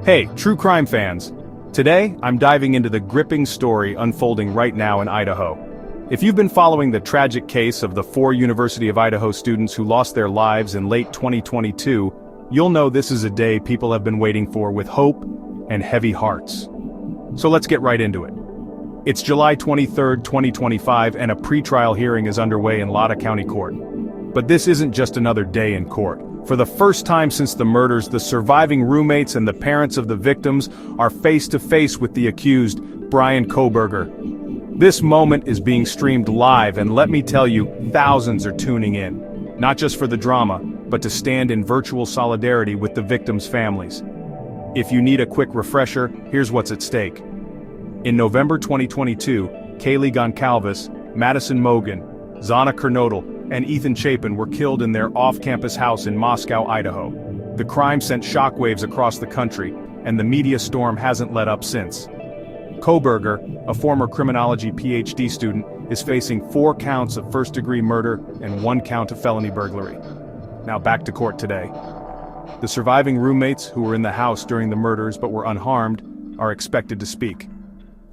Hey, true crime fans! Today, I'm diving into the gripping story unfolding right now in Idaho. If you've been following the tragic case of the 4 University of Idaho students who lost their lives in late 2022, you'll know this is a day people have been waiting for with hope and heavy hearts. So let's get right into it. It's July 23, 2025, and a pretrial hearing is underway in Latah County Court. But this isn't just another day in court. For the first time since the murders, the surviving roommates and the parents of the victims are face to face with the accused, Brian Kohberger. This moment is being streamed live, and let me tell you, thousands are tuning in. Not just for the drama, but to stand in virtual solidarity with the victims' families. If you need a quick refresher, here's what's at stake. In November 2022, Kaylee Goncalves, Madison Mogan, Zana Kernodle, and Ethan Chapin were killed in their off-campus house in Moscow, Idaho. The crime sent shockwaves across the country, and the media storm hasn't let up since. Kohberger, a former criminology PhD student, is facing 4 counts of first-degree murder and 1 count of felony burglary. Now back to court today. The surviving roommates, who were in the house during the murders but were unharmed, are expected to speak.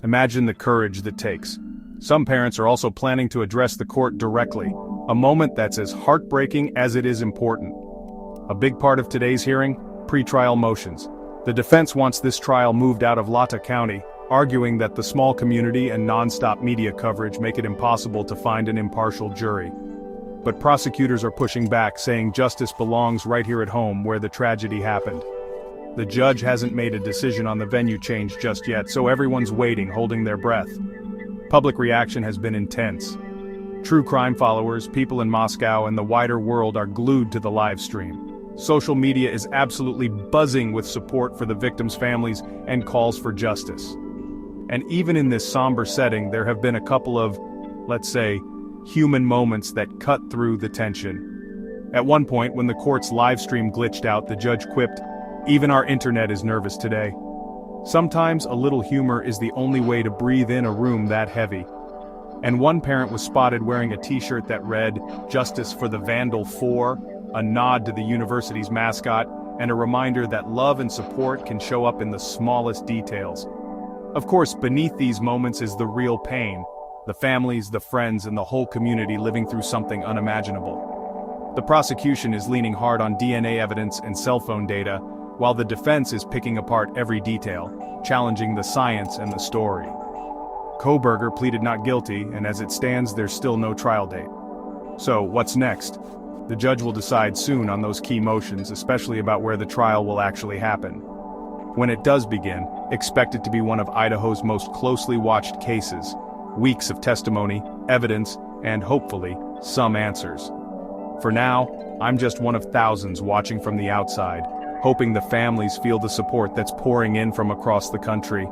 Imagine the courage that takes. Some parents are also planning to address the court directly, a moment that's as heartbreaking as it is important. A big part of today's hearing, pretrial motions. The defense wants this trial moved out of Latah County, arguing that the small community and non-stop media coverage make it impossible to find an impartial jury. But prosecutors are pushing back, saying justice belongs right here at home where the tragedy happened. The judge hasn't made a decision on the venue change just yet, so everyone's waiting, holding their breath. Public reaction has been intense. True crime followers, people in Moscow, and the wider world are glued to the live stream. Social media is absolutely buzzing with support for the victims' families and calls for justice. And even in this somber setting, there have been a couple of, let's say, human moments that cut through the tension. At one point, when the court's live stream glitched out, the judge quipped, "Even our internet is nervous today." Sometimes a little humor is the only way to breathe in a room that heavy. And one parent was spotted wearing a t-shirt that read, "Justice for the Vandal 4, a nod to the university's mascot, and a reminder that love and support can show up in the smallest details. Of course, beneath these moments is the real pain, the families, the friends, and the whole community living through something unimaginable. The prosecution is leaning hard on DNA evidence and cell phone data, while the defense is picking apart every detail, challenging the science and the story. Kohberger pleaded not guilty, and as it stands, there's still no trial date. So, what's next? The judge will decide soon on those key motions, especially about where the trial will actually happen. When it does begin, expect it to be one of Idaho's most closely watched cases. Weeks of testimony, evidence, and hopefully, some answers. For now, I'm just one of thousands watching from the outside, hoping the families feel the support that's pouring in from across the country.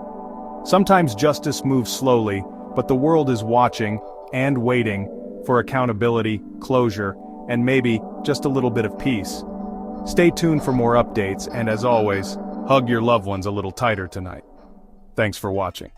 Sometimes justice moves slowly, but the world is watching and waiting for accountability, closure, and maybe just a little bit of peace. Stay tuned for more updates, and as always, hug your loved ones a little tighter tonight. Thanks for watching.